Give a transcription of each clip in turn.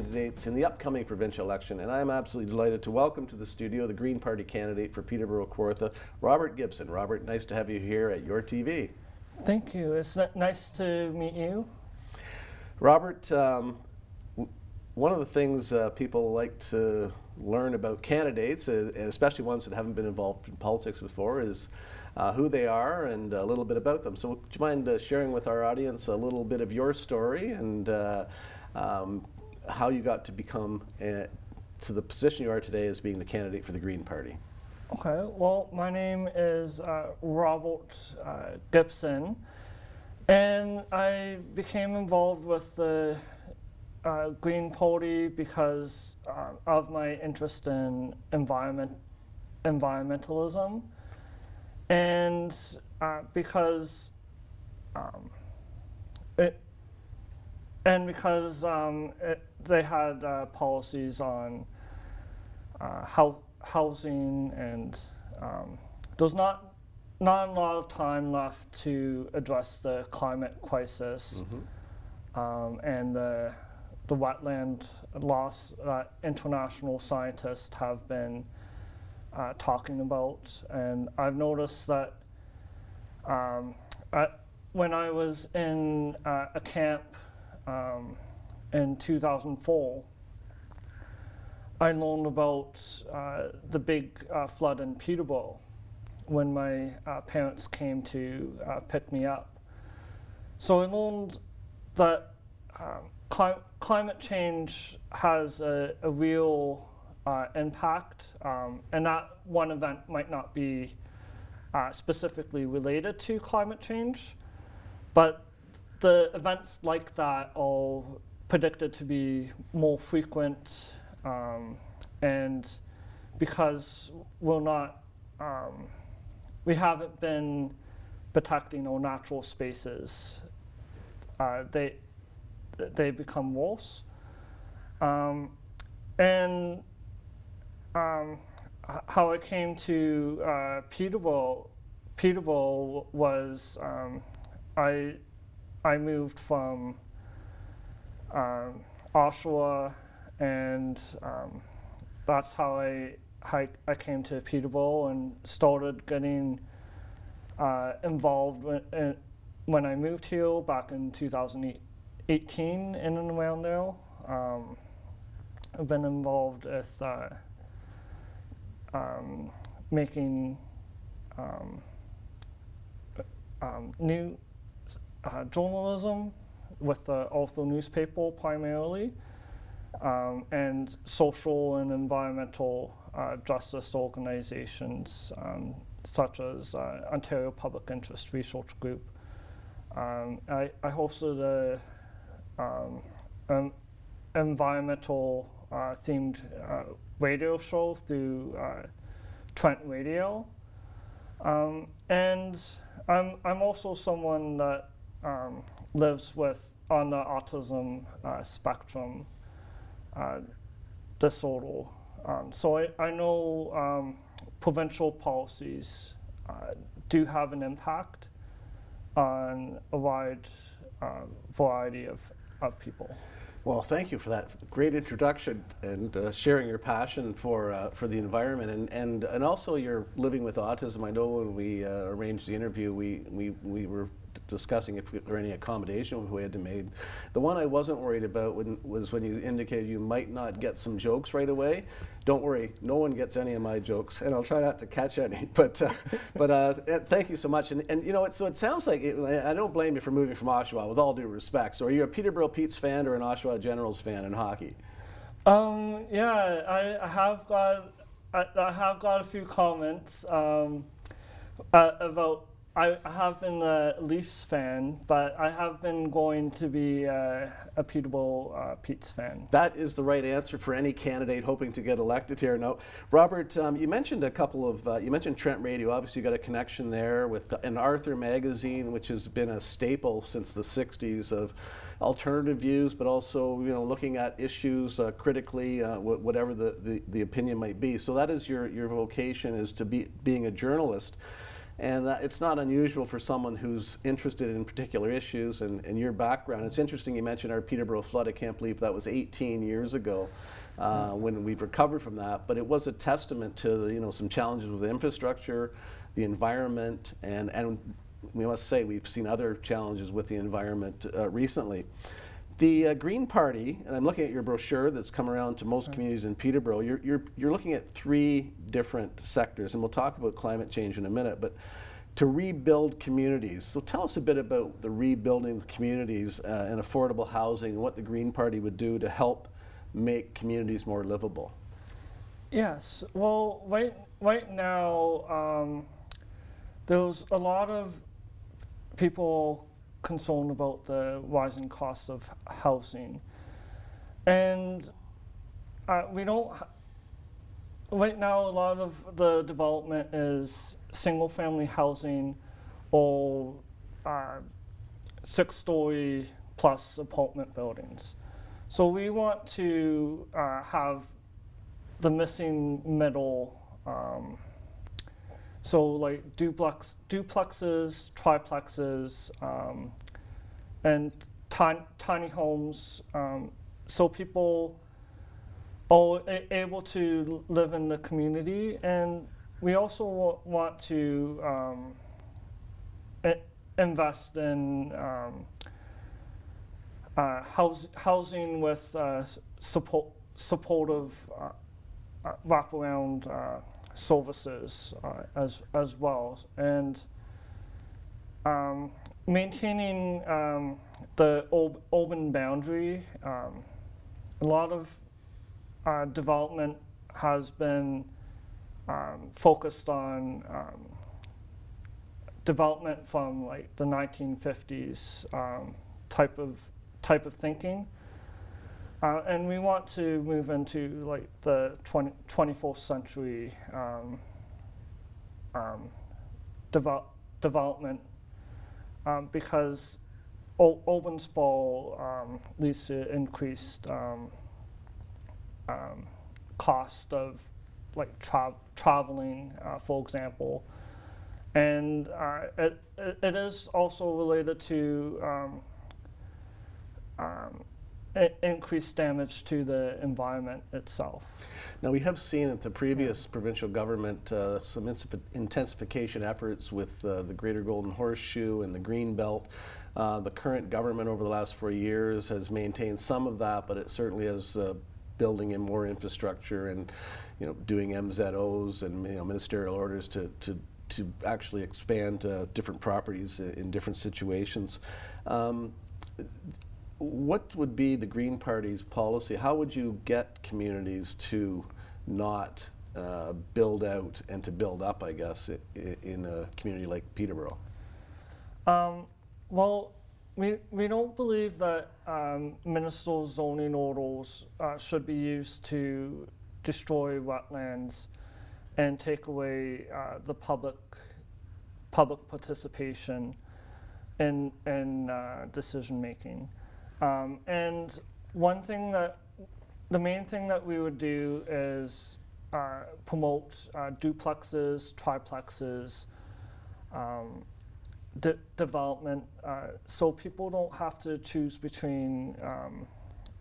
candidates in the upcoming provincial election, and I'm absolutely delighted to welcome to the studio the Green Party candidate for Peterborough-Kawartha, Robert Gibson. Robert, nice to have you here at your TV. Thank you. It's nice to meet you. Robert, one of the things people like to learn about candidates, and especially ones that haven't been involved in politics before, is who they are and a little bit about them. So would you mind sharing with our audience a little bit of your story and how you got to become to the position you are today as being the candidate for the Green Party? Okay, well, my name is Robert Gibson, and I became involved with the Green Party because of my interest in environmentalism, and because they had policies on housing, and there's not a lot of time left to address the climate crisis and the wetland loss that international scientists have been talking about. And I've noticed that when I was in a camp in 2004, I learned about the big flood in Peterborough when my parents came to pick me up. So I learned that climate change has a real impact, and that one event might not be specifically related to climate change, but the events like that are predicted to be more frequent, and because we haven't been protecting our natural spaces, they become worse. And how I came to Peterborough was I moved from Oshawa, and that's how I came to Peterborough and started getting involved when I moved here back in 2018, in and around there. I've been involved with making new journalism with the Arthur newspaper primarily, and social and environmental justice organizations such as Ontario Public Interest Research Group. I hosted a environmental themed radio show through Trent Radio, and I'm also someone that lives on the autism spectrum disorder. So I know provincial policies do have an impact on a wide variety of people. Well, thank you for that great introduction and sharing your passion for the environment and also your living with autism. I know when we arranged the interview, we were discussing if there were any accommodation we had to make. The one I wasn't worried about was when you indicated you might not get some jokes right away. Don't worry, no one gets any of my jokes, and I'll try not to catch any. But thank you so much. And you know, so it sounds like I don't blame you for moving from Oshawa, with all due respect. So are you a Peterborough Petes fan or an Oshawa Generals fan in hockey? Yeah, I have got a few comments about. I have been a Leafs fan, but I have been going to be a Peterborough Petes fan. That is the right answer for any candidate hoping to get elected here. Now, Robert, you mentioned a couple of, you mentioned Trent Radio. Obviously, you got a connection there with an Arthur magazine, which has been a staple since the 60s of alternative views, but also, you know, looking at issues critically, whatever the opinion might be. So that is your vocation, is to being a journalist. And it's not unusual for someone who's interested in particular issues and your background. It's interesting you mentioned our Peterborough flood. I can't believe that was 18 years ago when we've recovered from that. But it was a testament to the, some challenges with infrastructure, the environment, and we must say we've seen other challenges with the environment recently. The Green Party, and I'm looking at your brochure that's come around to most communities in Peterborough, you're looking at 3 different sectors, and we'll talk about climate change in a minute, but to rebuild communities. So tell us a bit about the rebuilding the communities and affordable housing and what the Green Party would do to help make communities more livable. Yes, well, right now, there's a lot of people concerned about the rising cost of housing, and we don't. Right now, a lot of the development is single-family housing or 6-story plus apartment buildings. So we want to have the missing middle. So like duplexes, triplexes, and tiny homes, so people are able to live in the community. And we also want to invest in housing with supportive wraparound services as well, and maintaining the urban boundary. A lot of development has been focused on development from like the 1950s type of thinking. And we want to move into like the 21st century development because urban sprawl leads to increased cost of like traveling, for example, and it is also related to increased damage to the environment itself. Now we have seen at the previous provincial government some intensification efforts with the Greater Golden Horseshoe and the Green Belt. The current government over the last 4 years has maintained some of that, but it certainly is building in more infrastructure and doing MZOs and ministerial orders to actually expand different properties in different situations. What would be the Green Party's policy? How would you get communities to not build out and to build up, I guess, in a community like Peterborough? Well, we don't believe that municipal zoning orders should be used to destroy wetlands and take away the public participation in decision making. And the main thing that we would do is promote duplexes, triplexes, development, so people don't have to choose between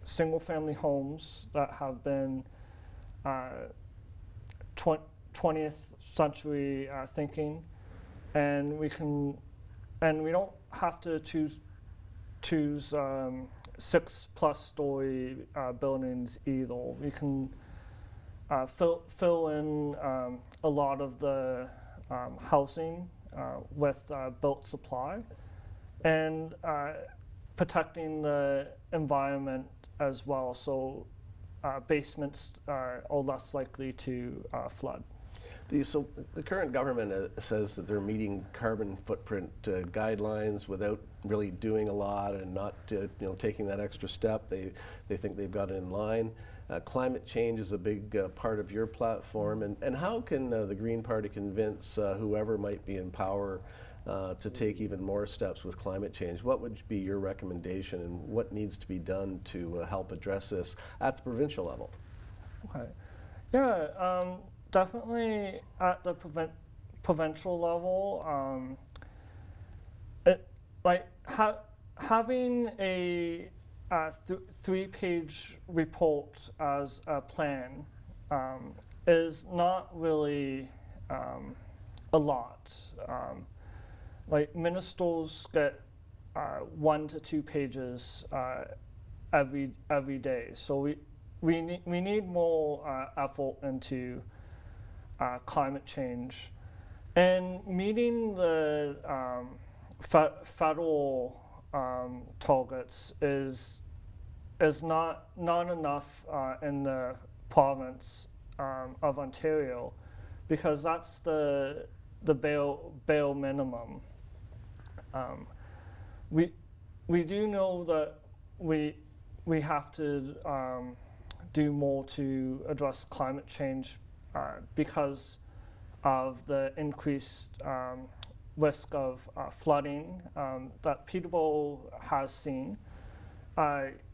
single-family homes that have been 20th century thinking, and we don't have to choose 6+ story buildings either. We can fill in a lot of the housing with built supply, and protecting the environment as well, so basements are less likely to flood. So the current government says that they're meeting carbon footprint guidelines without really doing a lot and not taking that extra step. They think they've got it in line. Climate change is a big part of your platform, and how can the Green Party convince whoever might be in power to take even more steps with climate change? What would be your recommendation, and what needs to be done to help address this at the provincial level? Okay. Yeah. Definitely at the provincial level, having a 3-page report as a plan is not really a lot. Like ministers get 1 to 2 pages every day, so we need more effort into climate change, and meeting the federal targets is not enough in the province of Ontario, because that's the bare minimum. We do know that we have to do more to address climate change because of the increased risk of flooding that Peterborough has seen.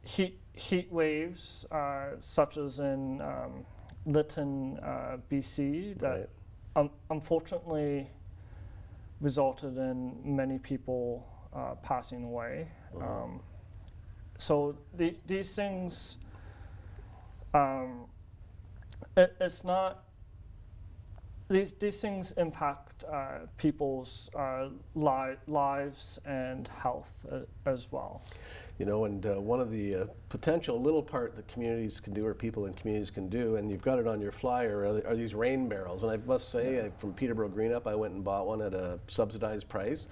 Heat waves, such as in Lytton, BC, that unfortunately resulted in many people passing away. So these things, it's not. These things impact people's lives and health as well. You know, and one of the potential little part that communities can do, or people in communities can do, and you've got it on your flyer, are these rain barrels. And I must say, from Peterborough Green Up, I went and bought one at a subsidized price.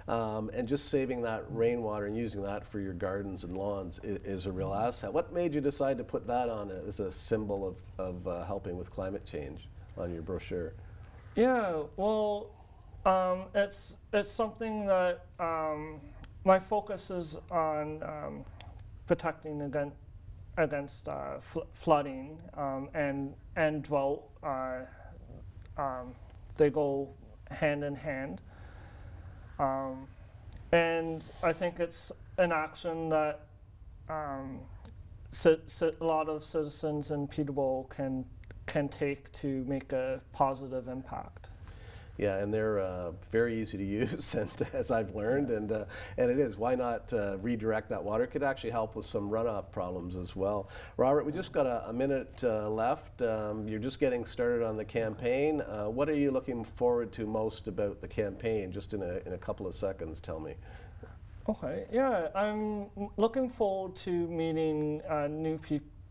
And just saving that rainwater and using that for your gardens and lawns is a real asset. What made you decide to put that on as a symbol of helping with climate change on your brochure? Yeah, well, it's something that my focus is on protecting against flooding and drought. They go hand in hand, and I think it's an action that a lot of citizens in Peterborough can take to make a positive impact. Yeah, and they're very easy to use, and as I've learned, and it is. Why not redirect that water? It could actually help with some runoff problems as well. Robert, we just got a minute left. You're just getting started on the campaign. What are you looking forward to most about the campaign? Just in a couple of seconds, tell me. Okay, yeah, I'm looking forward to meeting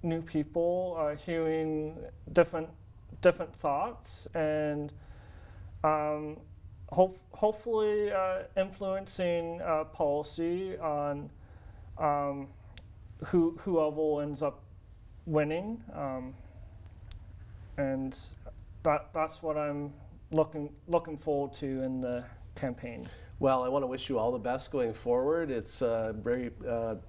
new people, hearing different thoughts, and hopefully influencing policy on whoever ends up winning, and that's what I'm looking forward to in the campaign. Well, I want to wish you all the best going forward. It's very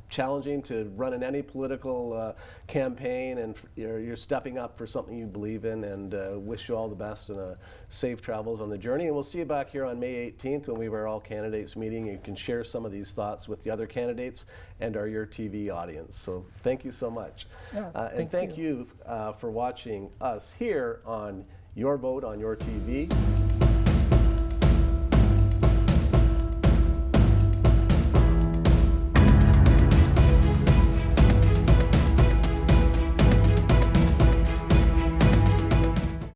challenging to run in any political campaign, and you're stepping up for something you believe in, and wish you all the best and safe travels on the journey. And we'll see you back here on May 18th when we have our all candidates meeting. You can share some of these thoughts with the other candidates and our Your TV audience. So thank you so much. Yeah, and thank you for watching us here on Your Vote on Your TV.